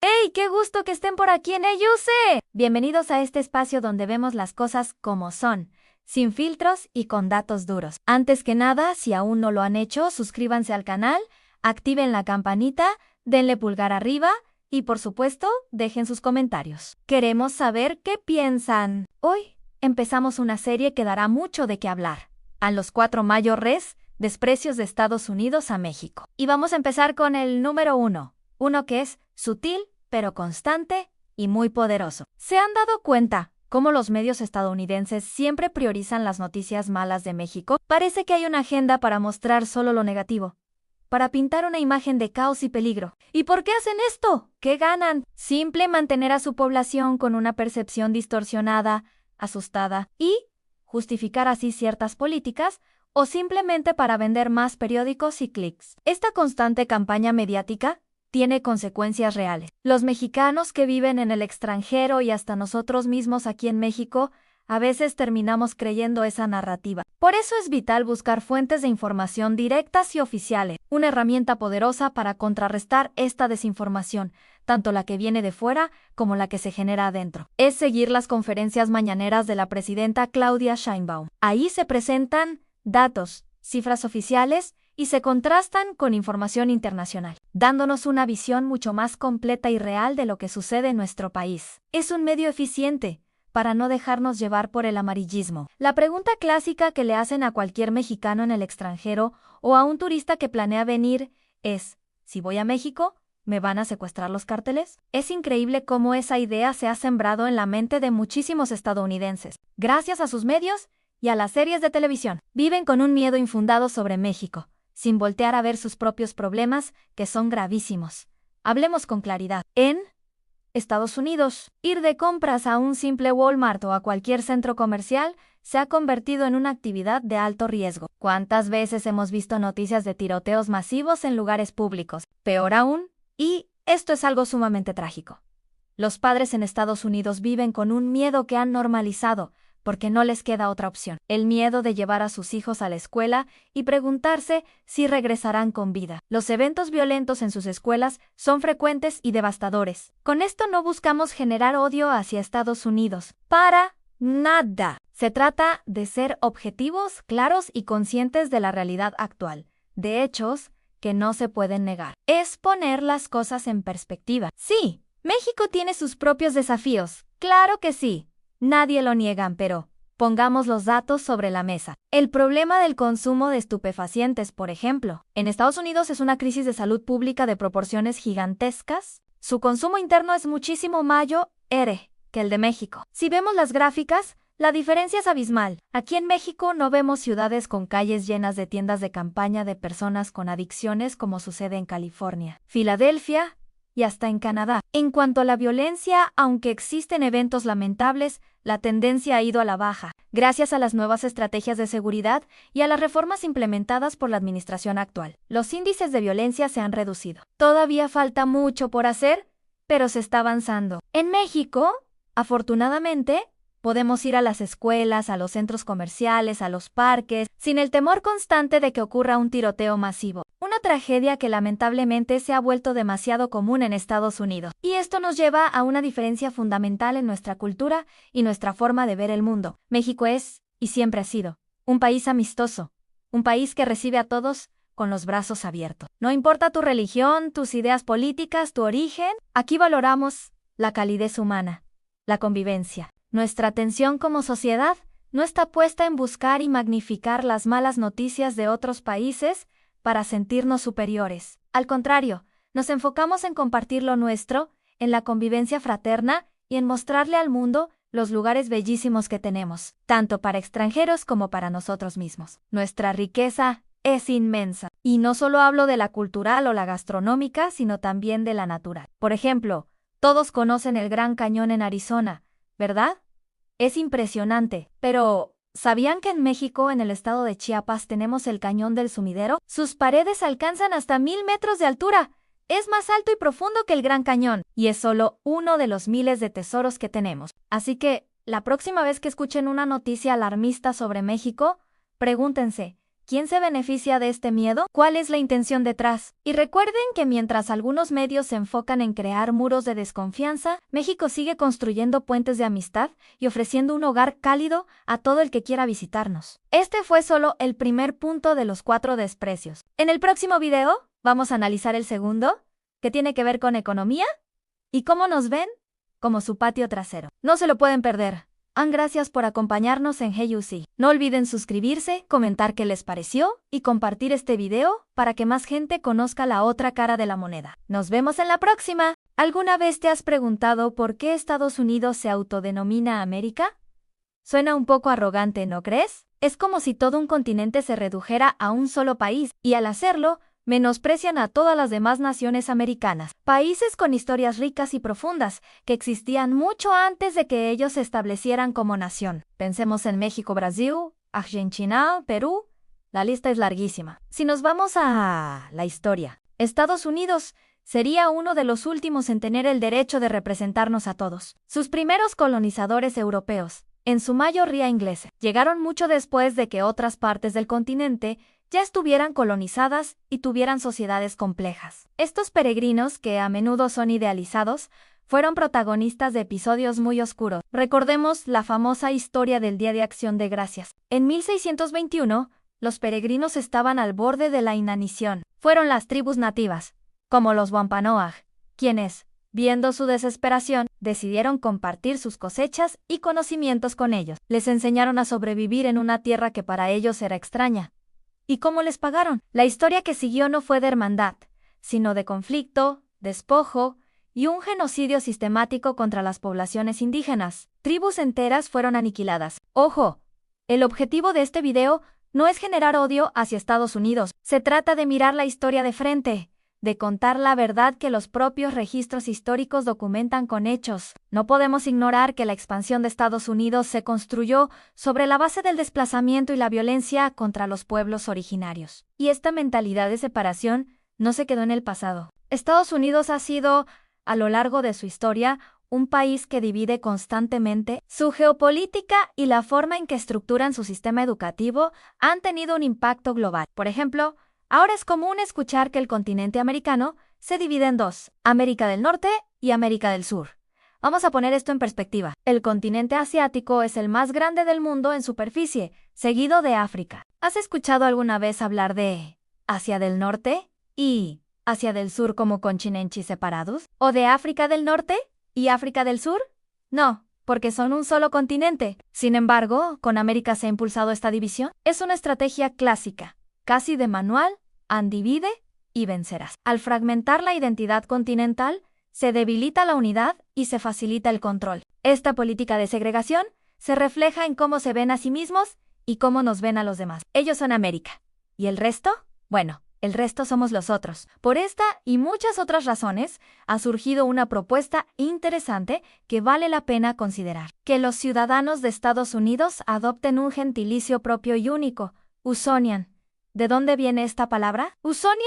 ¡Hey! ¡Qué gusto que estén por aquí en EYUSE! Bienvenidos a este espacio donde vemos las cosas como son, sin filtros y con datos duros. Antes que nada, si aún no lo han hecho, suscríbanse al canal, activen la campanita, denle pulgar arriba y, por supuesto, dejen sus comentarios. Queremos saber qué piensan. Hoy empezamos una serie que dará mucho de qué hablar. A los 4 mayores desprecios de Estados Unidos a México. Y vamos a empezar con el número 1. Uno que es sutil, pero constante y muy poderoso. ¿Se han dado cuenta cómo los medios estadounidenses siempre priorizan las noticias malas de México? Parece que hay una agenda para mostrar solo lo negativo, para pintar una imagen de caos y peligro. ¿Y por qué hacen esto? ¿Qué ganan? Simple mantener a su población con una percepción distorsionada, asustada y justificar así ciertas políticas o simplemente para vender más periódicos y clics. Esta constante campaña mediática tiene consecuencias reales. Los mexicanos que viven en el extranjero y hasta nosotros mismos aquí en México, a veces terminamos creyendo esa narrativa. Por eso es vital buscar fuentes de información directas y oficiales, una herramienta poderosa para contrarrestar esta desinformación, tanto la que viene de fuera como la que se genera adentro. Es seguir las conferencias mañaneras de la presidenta Claudia Sheinbaum. Ahí se presentan datos, cifras oficiales y se contrastan con información internacional, dándonos una visión mucho más completa y real de lo que sucede en nuestro país. Es un medio eficiente para no dejarnos llevar por el amarillismo. La pregunta clásica que le hacen a cualquier mexicano en el extranjero o a un turista que planea venir es: si voy a México, ¿me van a secuestrar los cárteles? Es increíble cómo esa idea se ha sembrado en la mente de muchísimos estadounidenses. Gracias a sus medios y a las series de televisión, viven con un miedo infundado sobre México, sin voltear a ver sus propios problemas, que son gravísimos. Hablemos con claridad. En Estados Unidos, ir de compras a un simple Walmart o a cualquier centro comercial se ha convertido en una actividad de alto riesgo. ¿Cuántas veces hemos visto noticias de tiroteos masivos en lugares públicos? Peor aún, y esto es algo sumamente trágico. Los padres en Estados Unidos viven con un miedo que han normalizado, porque no les queda otra opción. El miedo de llevar a sus hijos a la escuela y preguntarse si regresarán con vida. Los eventos violentos en sus escuelas son frecuentes y devastadores. Con esto no buscamos generar odio hacia Estados Unidos. Para nada. Se trata de ser objetivos, claros y conscientes de la realidad actual, de hechos que no se pueden negar. Es poner las cosas en perspectiva. Sí, México tiene sus propios desafíos. Claro que sí. Nadie lo niegan, pero pongamos los datos sobre la mesa. El problema del consumo de estupefacientes, por ejemplo. En Estados Unidos es una crisis de salud pública de proporciones gigantescas. Su consumo interno es muchísimo mayor que el de México. Si vemos las gráficas, la diferencia es abismal. Aquí en México no vemos ciudades con calles llenas de tiendas de campaña de personas con adicciones como sucede en California, Filadelfia y hasta en Canadá. En cuanto a la violencia, aunque existen eventos lamentables, la tendencia ha ido a la baja, gracias a las nuevas estrategias de seguridad y a las reformas implementadas por la administración actual. Los índices de violencia se han reducido. Todavía falta mucho por hacer, pero se está avanzando. En México, afortunadamente, podemos ir a las escuelas, a los centros comerciales, a los parques, sin el temor constante de que ocurra un tiroteo masivo. Una tragedia que lamentablemente se ha vuelto demasiado común en Estados Unidos. Y esto nos lleva a una diferencia fundamental en nuestra cultura y nuestra forma de ver el mundo. México es, y siempre ha sido, un país amistoso, un país que recibe a todos con los brazos abiertos. No importa tu religión, tus ideas políticas, tu origen, aquí valoramos la calidez humana, la convivencia. Nuestra atención como sociedad no está puesta en buscar y magnificar las malas noticias de otros países para sentirnos superiores. Al contrario, nos enfocamos en compartir lo nuestro, en la convivencia fraterna y en mostrarle al mundo los lugares bellísimos que tenemos, tanto para extranjeros como para nosotros mismos. Nuestra riqueza es inmensa. Y no solo hablo de la cultural o la gastronómica, sino también de la natural. Por ejemplo, todos conocen el Gran Cañón en Arizona, ¿verdad? Es impresionante, pero ¿sabían que en México, en el estado de Chiapas, tenemos el Cañón del Sumidero? Sus paredes alcanzan hasta 1000 metros de altura. Es más alto y profundo que el Gran Cañón, y es solo uno de los miles de tesoros que tenemos. Así que, la próxima vez que escuchen una noticia alarmista sobre México, pregúntense, ¿Quién se beneficia de este miedo? ¿Cuál es la intención detrás? Y recuerden que mientras algunos medios se enfocan en crear muros de desconfianza, México sigue construyendo puentes de amistad y ofreciendo un hogar cálido a todo el que quiera visitarnos. Este fue solo el primer punto de los 4 desprecios. En el próximo video vamos a analizar el segundo, que tiene que ver con economía y cómo nos ven como su patio trasero. No se lo pueden perder. Gracias por acompañarnos en HeyUC. No olviden suscribirse, comentar qué les pareció y compartir este video para que más gente conozca la otra cara de la moneda. Nos vemos en la próxima. ¿Alguna vez te has preguntado por qué Estados Unidos se autodenomina América? Suena un poco arrogante, ¿no crees? Es como si todo un continente se redujera a un solo país, y al hacerlo, menosprecian a todas las demás naciones americanas, países con historias ricas y profundas, que existían mucho antes de que ellos se establecieran como nación. Pensemos en México, Brasil, Argentina, Perú. La lista es larguísima. Si nos vamos a la historia, Estados Unidos sería uno de los últimos en tener el derecho de representarnos a todos. Sus primeros colonizadores europeos, en su mayoría ingleses, llegaron mucho después de que otras partes del continente ya estuvieran colonizadas y tuvieran sociedades complejas. Estos peregrinos, que a menudo son idealizados, fueron protagonistas de episodios muy oscuros. Recordemos la famosa historia del Día de Acción de Gracias. En 1621, los peregrinos estaban al borde de la inanición. Fueron las tribus nativas, como los Wampanoag, quienes, viendo su desesperación, decidieron compartir sus cosechas y conocimientos con ellos. Les enseñaron a sobrevivir en una tierra que para ellos era extraña. ¿Y cómo les pagaron? La historia que siguió no fue de hermandad, sino de conflicto, despojo y un genocidio sistemático contra las poblaciones indígenas. Tribus enteras fueron aniquiladas. ¡Ojo! El objetivo de este video no es generar odio hacia Estados Unidos. Se trata de mirar la historia de frente, de contar la verdad que los propios registros históricos documentan con hechos. No podemos ignorar que la expansión de Estados Unidos se construyó sobre la base del desplazamiento y la violencia contra los pueblos originarios. Y esta mentalidad de separación no se quedó en el pasado. Estados Unidos ha sido, a lo largo de su historia, un país que divide constantemente. Su geopolítica y la forma en que estructuran su sistema educativo han tenido un impacto global. Por ejemplo, ahora es común escuchar que el continente americano se divide en dos, América del Norte y América del Sur. Vamos a poner esto en perspectiva. El continente asiático es el más grande del mundo en superficie, seguido de África. ¿Has escuchado alguna vez hablar de Asia del Norte y Asia del Sur como continentes separados? ¿O de África del Norte y África del Sur? No, porque son un solo continente. Sin embargo, con América se ha impulsado esta división. Es una estrategia clásica, casi de manual, divide y vencerás. Al fragmentar la identidad continental, se debilita la unidad y se facilita el control. Esta política de segregación se refleja en cómo se ven a sí mismos y cómo nos ven a los demás. Ellos son América. ¿Y el resto? Bueno, el resto somos los otros. Por esta y muchas otras razones, ha surgido una propuesta interesante que vale la pena considerar. Que los ciudadanos de Estados Unidos adopten un gentilicio propio y único, Usonian. ¿De dónde viene esta palabra? Usonian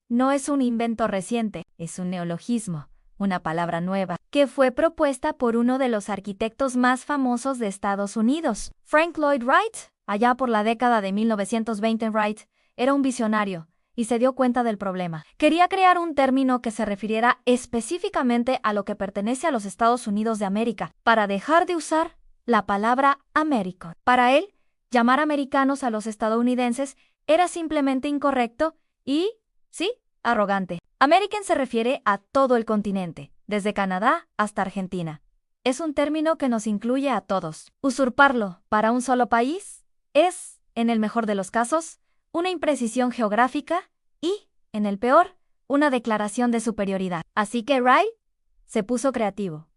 no es un invento reciente, es un neologismo, una palabra nueva, que fue propuesta por uno de los arquitectos más famosos de Estados Unidos, Frank Lloyd Wright. Allá por la década de 1920, Wright era un visionario y se dio cuenta del problema. Quería crear un término que se refiriera específicamente a lo que pertenece a los Estados Unidos de América, para dejar de usar la palabra American. Para él, llamar americanos a los estadounidenses era simplemente incorrecto y, sí, arrogante. American se refiere a todo el continente, desde Canadá hasta Argentina. Es un término que nos incluye a todos. Usurparlo para un solo país es, en el mejor de los casos, una imprecisión geográfica y, en el peor, una declaración de superioridad. Así que Wright se puso creativo.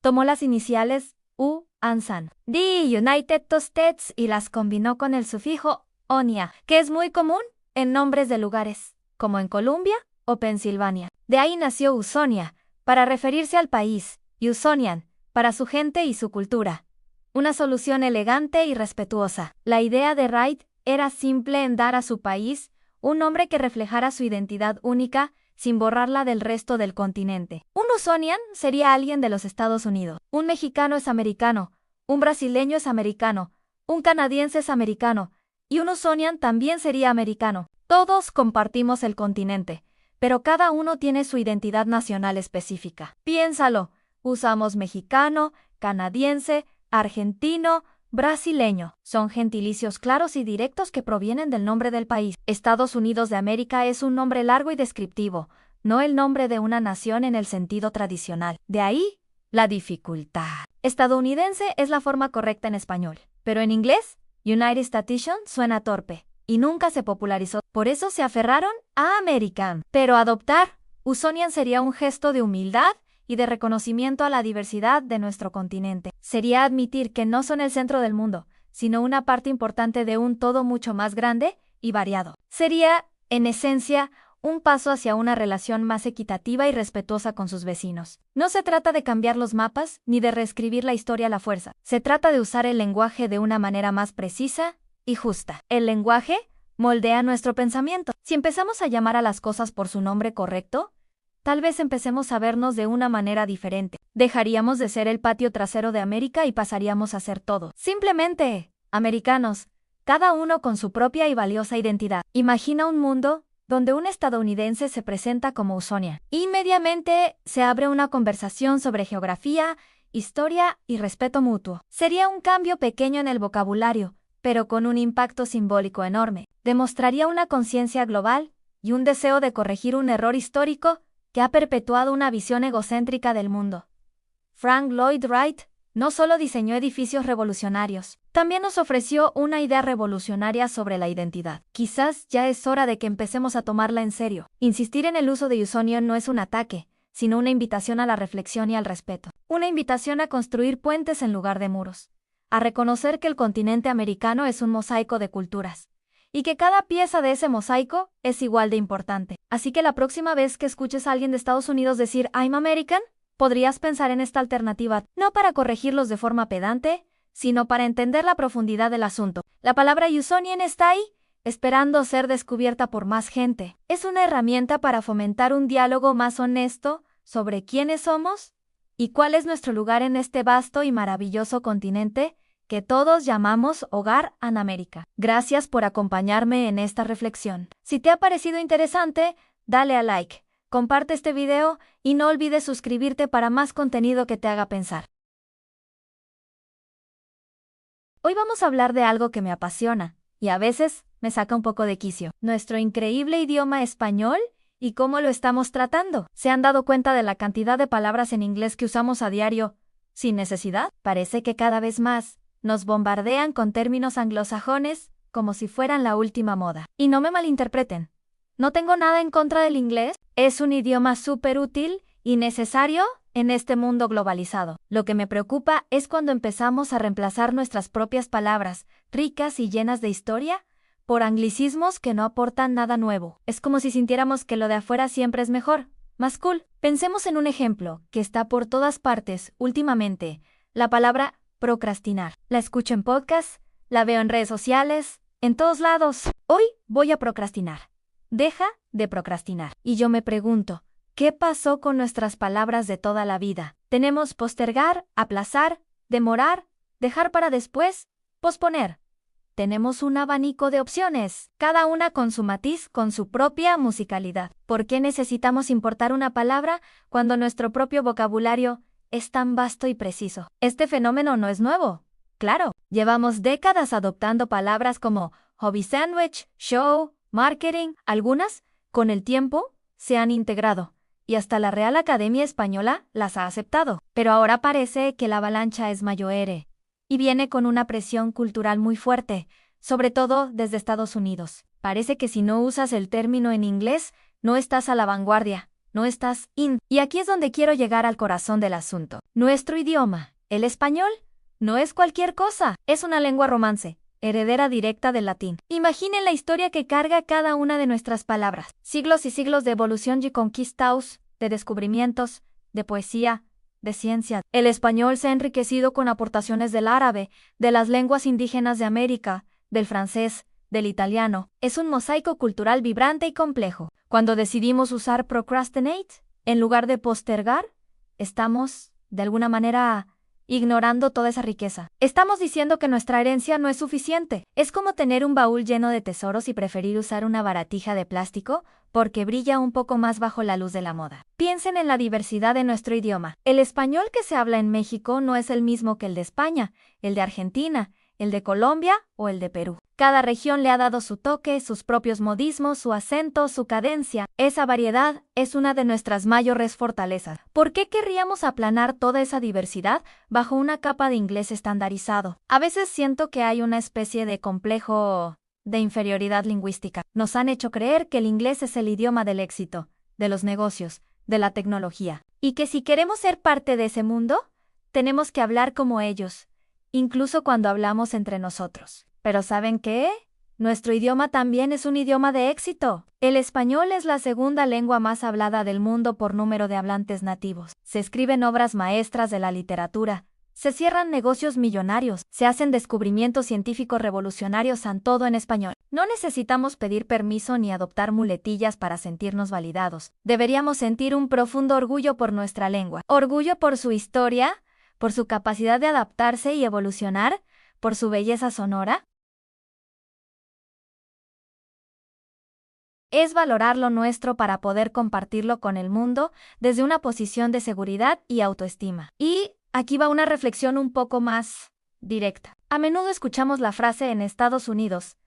Tomó las iniciales U, ANSAN, The United States, y las combinó con el sufijo Onia, que es muy común en nombres de lugares, como en Columbia o Pensilvania. De ahí nació Usonia, para referirse al país, y Usonian, para su gente y su cultura. Una solución elegante y respetuosa. La idea de Wright era simple en dar a su país un nombre que reflejara su identidad única sin borrarla del resto del continente. Un Usonian sería alguien de los Estados Unidos. Un mexicano es americano, un brasileño es americano, un canadiense es americano, y un Usonian también sería americano. Todos compartimos el continente, pero cada uno tiene su identidad nacional específica. Piénsalo, usamos mexicano, canadiense, argentino, brasileño. Son gentilicios claros y directos que provienen del nombre del país. Estados Unidos de América es un nombre largo y descriptivo, no el nombre de una nación en el sentido tradicional. De ahí, la dificultad. Estadounidense es la forma correcta en español, pero en inglés, United Stations suena torpe y nunca se popularizó. Por eso se aferraron a American. Pero adoptar Usonian sería un gesto de humildad y de reconocimiento a la diversidad de nuestro continente. Sería admitir que no son el centro del mundo, sino una parte importante de un todo mucho más grande y variado. Sería, en esencia, un paso hacia una relación más equitativa y respetuosa con sus vecinos. No se trata de cambiar los mapas ni de reescribir la historia a la fuerza. Se trata de usar el lenguaje de una manera más precisa y justa. El lenguaje moldea nuestro pensamiento. Si empezamos a llamar a las cosas por su nombre correcto, tal vez empecemos a vernos de una manera diferente. Dejaríamos de ser el patio trasero de América y pasaríamos a ser todo. Simplemente, americanos, cada uno con su propia y valiosa identidad. Imagina un mundo donde un estadounidense se presenta como Usonian. Inmediatamente se abre una conversación sobre geografía, historia y respeto mutuo. Sería un cambio pequeño en el vocabulario, pero con un impacto simbólico enorme. Demostraría una conciencia global y un deseo de corregir un error histórico que ha perpetuado una visión egocéntrica del mundo. Frank Lloyd Wright no solo diseñó edificios revolucionarios, también nos ofreció una idea revolucionaria sobre la identidad. Quizás ya es hora de que empecemos a tomarla en serio. Insistir en el uso de Usonian no es un ataque, sino una invitación a la reflexión y al respeto. Una invitación a construir puentes en lugar de muros. A reconocer que el continente americano es un mosaico de culturas, y que cada pieza de ese mosaico es igual de importante. Así que la próxima vez que escuches a alguien de Estados Unidos decir I'm American, podrías pensar en esta alternativa, no para corregirlos de forma pedante, sino para entender la profundidad del asunto. La palabra Usonian está ahí, esperando ser descubierta por más gente. Es una herramienta para fomentar un diálogo más honesto sobre quiénes somos y cuál es nuestro lugar en este vasto y maravilloso continente que todos llamamos Hogar en América. Gracias por acompañarme en esta reflexión. Si te ha parecido interesante, dale a like, comparte este video y no olvides suscribirte para más contenido que te haga pensar. Hoy vamos a hablar de algo que me apasiona y a veces me saca un poco de quicio. Nuestro increíble idioma español y cómo lo estamos tratando. ¿Se han dado cuenta de la cantidad de palabras en inglés que usamos a diario sin necesidad? Parece que cada vez más nos bombardean con términos anglosajones como si fueran la última moda. Y no me malinterpreten, no tengo nada en contra del inglés, es un idioma súper útil y necesario en este mundo globalizado. Lo que me preocupa es cuando empezamos a reemplazar nuestras propias palabras, ricas y llenas de historia, por anglicismos que no aportan nada nuevo. Es como si sintiéramos que lo de afuera siempre es mejor, más cool. Pensemos en un ejemplo que está por todas partes últimamente, la palabra procrastinar. La escucho en podcasts, la veo en redes sociales, en todos lados. Hoy voy a procrastinar. Deja de procrastinar. Y yo me pregunto, ¿qué pasó con nuestras palabras de toda la vida? Tenemos postergar, aplazar, demorar, dejar para después, posponer. Tenemos un abanico de opciones, cada una con su matiz, con su propia musicalidad. ¿Por qué necesitamos importar una palabra cuando nuestro propio vocabulario es tan vasto y preciso? Este fenómeno no es nuevo. Claro, llevamos décadas adoptando palabras como hobby sandwich, show, marketing. Algunas, con el tiempo, se han integrado, y hasta la Real Academia Española las ha aceptado. Pero ahora parece que la avalancha es mayor, y viene con una presión cultural muy fuerte, sobre todo desde Estados Unidos. Parece que si no usas el término en inglés, no estás a la vanguardia, no estás in. Y aquí es donde quiero llegar al corazón del asunto. Nuestro idioma, el español, no es cualquier cosa, es una lengua romance, heredera directa del latín. Imaginen la historia que carga cada una de nuestras palabras. Siglos y siglos de evolución y conquistaos, de descubrimientos, de poesía, de ciencia. El español se ha enriquecido con aportaciones del árabe, de las lenguas indígenas de América, del francés, del italiano. Es un mosaico cultural vibrante y complejo. Cuando decidimos usar procrastinate, en lugar de postergar, estamos, de alguna manera, ignorando toda esa riqueza. Estamos diciendo que nuestra herencia no es suficiente. Es como tener un baúl lleno de tesoros y preferir usar una baratija de plástico porque brilla un poco más bajo la luz de la moda. Piensen en la diversidad de nuestro idioma. El español que se habla en México no es el mismo que el de España, el de Argentina, el de Colombia o el de Perú. Cada región le ha dado su toque, sus propios modismos, su acento, su cadencia. Esa variedad es una de nuestras mayores fortalezas. ¿Por qué querríamos aplanar toda esa diversidad bajo una capa de inglés estandarizado? A veces siento que hay una especie de complejo de inferioridad lingüística. Nos han hecho creer que el inglés es el idioma del éxito, de los negocios, de la tecnología, y que si queremos ser parte de ese mundo, tenemos que hablar como ellos, incluso cuando hablamos entre nosotros. Pero ¿saben qué? Nuestro idioma también es un idioma de éxito. El español es la segunda lengua más hablada del mundo por número de hablantes nativos. Se escriben obras maestras de la literatura, se cierran negocios millonarios, se hacen descubrimientos científicos revolucionarios en todo en español. No necesitamos pedir permiso ni adoptar muletillas para sentirnos validados. Deberíamos sentir un profundo orgullo por nuestra lengua. Orgullo por su historia, por su capacidad de adaptarse y evolucionar, por su belleza sonora. Es valorar lo nuestro para poder compartirlo con el mundo desde una posición de seguridad y autoestima. Y aquí va una reflexión un poco más directa. A menudo escuchamos la frase en Estados Unidos: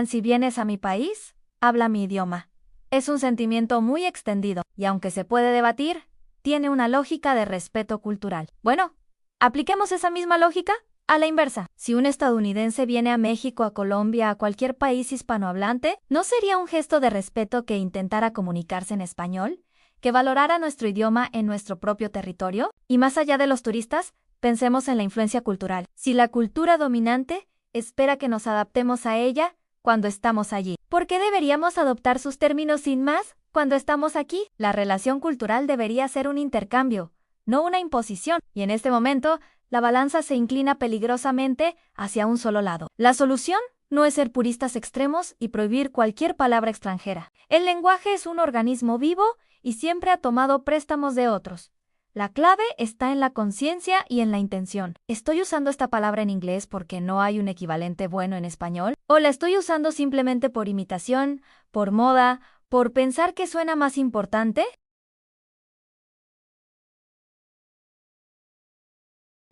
si vienes a mi país, habla mi idioma. Es un sentimiento muy extendido y aunque se puede debatir, tiene una lógica de respeto cultural. Bueno, apliquemos esa misma lógica a la inversa. Si un estadounidense viene a México, a Colombia, a cualquier país hispanohablante, ¿no sería un gesto de respeto que intentara comunicarse en español? ¿Que valorara nuestro idioma en nuestro propio territorio? Y más allá de los turistas, pensemos en la influencia cultural. Si la cultura dominante espera que nos adaptemos a ella cuando estamos allí, ¿por qué deberíamos adoptar sus términos sin más cuando estamos aquí? La relación cultural debería ser un intercambio, no una imposición, y en este momento la balanza se inclina peligrosamente hacia un solo lado. La solución no es ser puristas extremos y prohibir cualquier palabra extranjera. El lenguaje es un organismo vivo y siempre ha tomado préstamos de otros. La clave está en la conciencia y en la intención. ¿Estoy usando esta palabra en inglés porque no hay un equivalente bueno en español? ¿O la estoy usando simplemente por imitación, por moda, por pensar que suena más importante?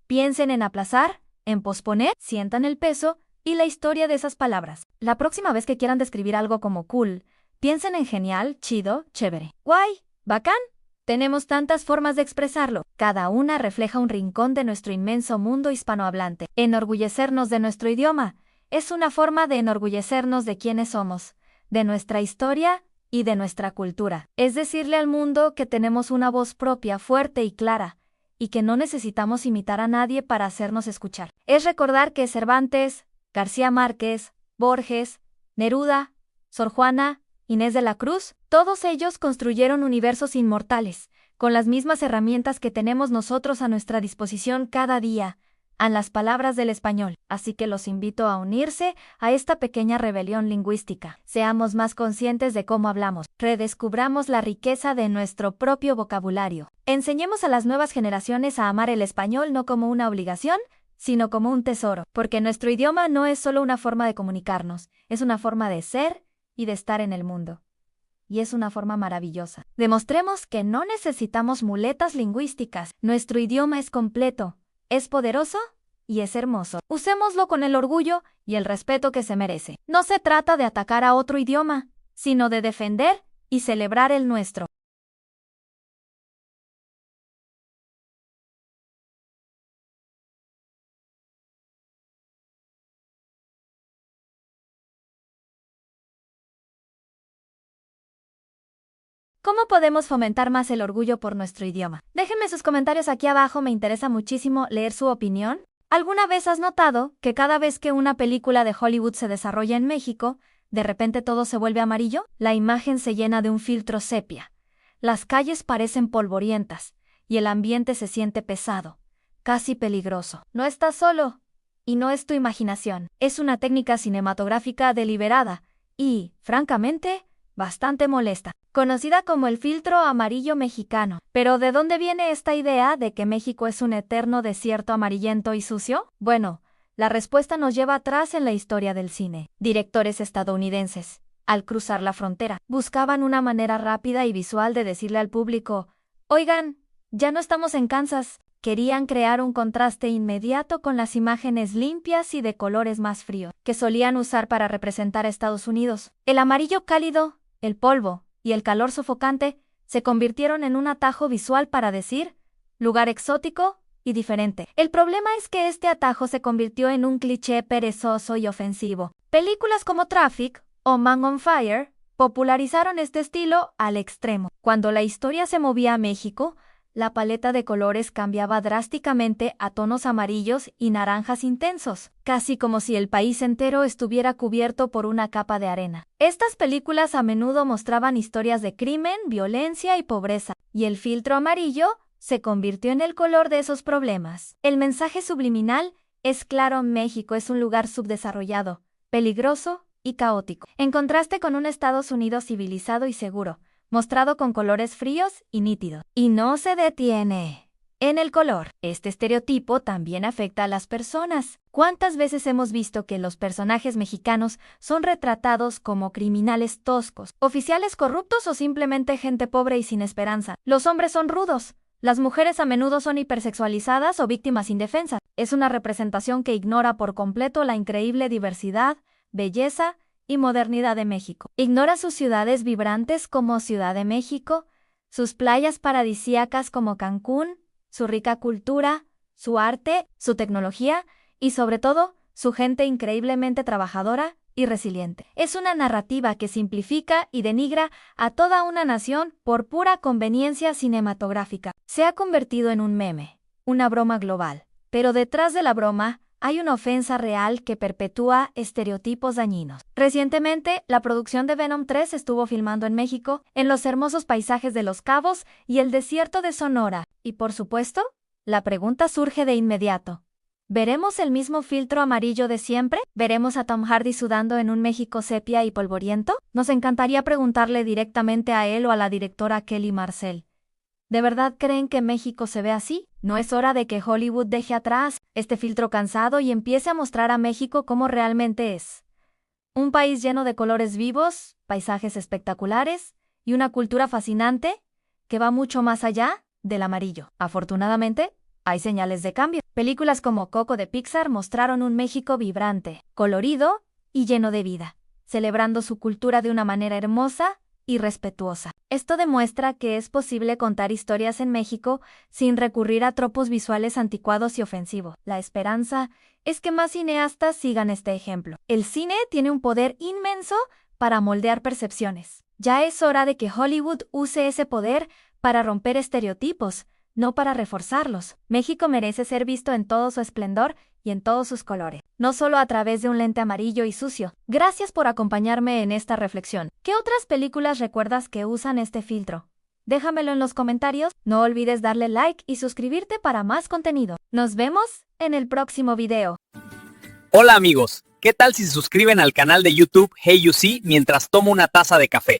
Piensen en aplazar, en posponer, sientan el peso y la historia de esas palabras. La próxima vez que quieran describir algo como cool, piensen en genial, chido, chévere. Guay, bacán. Tenemos tantas formas de expresarlo. Cada una refleja un rincón de nuestro inmenso mundo hispanohablante. Enorgullecernos de nuestro idioma es una forma de enorgullecernos de quiénes somos, de nuestra historia y de nuestra cultura. Es decirle al mundo que tenemos una voz propia, fuerte y clara, y que no necesitamos imitar a nadie para hacernos escuchar. Es recordar que Cervantes, García Márquez, Borges, Neruda, Sor Juana, Inés de la Cruz, todos ellos construyeron universos inmortales, con las mismas herramientas que tenemos nosotros a nuestra disposición cada día, en las palabras del español. Así que los invito a unirse a esta pequeña rebelión lingüística. Seamos más conscientes de cómo hablamos. Redescubramos la riqueza de nuestro propio vocabulario. Enseñemos a las nuevas generaciones a amar el español no como una obligación, sino como un tesoro. Porque nuestro idioma no es solo una forma de comunicarnos, es una forma de ser y de estar en el mundo. Y es una forma maravillosa. Demostremos que no necesitamos muletas lingüísticas. Nuestro idioma es completo, es poderoso y es hermoso. Usémoslo con el orgullo y el respeto que se merece. No se trata de atacar a otro idioma, sino de defender y celebrar el nuestro. ¿Cómo podemos fomentar más el orgullo por nuestro idioma? Déjenme sus comentarios aquí abajo, me interesa muchísimo leer su opinión. ¿Alguna vez has notado que cada vez que una película de Hollywood se desarrolla en México, de repente todo se vuelve amarillo? La imagen se llena de un filtro sepia. Las calles parecen polvorientas y el ambiente se siente pesado, casi peligroso. No estás solo y no es tu imaginación. Es una técnica cinematográfica deliberada y, francamente, bastante molesta, conocida como el filtro amarillo mexicano. Pero ¿de dónde viene esta idea de que México es un eterno desierto amarillento y sucio? Bueno, la respuesta nos lleva atrás en la historia del cine. Directores estadounidenses, al cruzar la frontera, buscaban una manera rápida y visual de decirle al público, oigan, ya no estamos en Kansas. Querían crear un contraste inmediato con las imágenes limpias y de colores más fríos que solían usar para representar a Estados Unidos. El amarillo cálido, el polvo y el calor sofocante se convirtieron en un atajo visual para decir lugar exótico y diferente. El problema es que este atajo se convirtió en un cliché perezoso y ofensivo. Películas como Traffic o Man on Fire popularizaron este estilo al extremo. Cuando la historia se movía a México, la paleta de colores cambiaba drásticamente a tonos amarillos y naranjas intensos, casi como si el país entero estuviera cubierto por una capa de arena. Estas películas a menudo mostraban historias de crimen, violencia y pobreza, y el filtro amarillo se convirtió en el color de esos problemas. El mensaje subliminal es claro: México es un lugar subdesarrollado, peligroso y caótico, en contraste con un Estados Unidos civilizado y seguro, mostrado con colores fríos y nítidos. Y no se detiene en el color. Este estereotipo también afecta a las personas. ¿Cuántas veces hemos visto que los personajes mexicanos son retratados como criminales toscos, oficiales corruptos o simplemente gente pobre y sin esperanza? Los hombres son rudos. Las mujeres a menudo son hipersexualizadas o víctimas indefensas. Es una representación que ignora por completo la increíble diversidad, belleza y modernidad de México. Ignora sus ciudades vibrantes como Ciudad de México, sus playas paradisíacas como Cancún, su rica cultura, su arte, su tecnología y sobre todo, su gente increíblemente trabajadora y resiliente. Es una narrativa que simplifica y denigra a toda una nación por pura conveniencia cinematográfica. Se ha convertido en un meme, una broma global. Pero detrás de la broma hay una ofensa real que perpetúa estereotipos dañinos. Recientemente, la producción de Venom 3 estuvo filmando en México, en los hermosos paisajes de Los Cabos y el desierto de Sonora. Y por supuesto, la pregunta surge de inmediato. ¿Veremos el mismo filtro amarillo de siempre? ¿Veremos a Tom Hardy sudando en un México sepia y polvoriento? Nos encantaría preguntarle directamente a él o a la directora Kelly Marcel. ¿De verdad creen que México se ve así? ¿No es hora de que Hollywood deje atrás este filtro cansado y empiece a mostrar a México cómo realmente es? Un país lleno de colores vivos, paisajes espectaculares y una cultura fascinante que va mucho más allá del amarillo. Afortunadamente, hay señales de cambio. Películas como Coco de Pixar mostraron un México vibrante, colorido y lleno de vida, celebrando su cultura de una manera hermosa y respetuosa. Esto demuestra que es posible contar historias en México sin recurrir a tropos visuales anticuados y ofensivos. La esperanza es que más cineastas sigan este ejemplo. El cine tiene un poder inmenso para moldear percepciones. Ya es hora de que Hollywood use ese poder para romper estereotipos, no para reforzarlos. México merece ser visto en todo su esplendor y en todos sus colores, no solo a través de un lente amarillo y sucio. Gracias por acompañarme en esta reflexión. ¿Qué otras películas recuerdas que usan este filtro? Déjamelo en los comentarios. No olvides darle like y suscribirte para más contenido. Nos vemos en el próximo video. Hola amigos, ¿qué tal si se suscriben al canal de YouTube Hey You See mientras tomo una taza de café?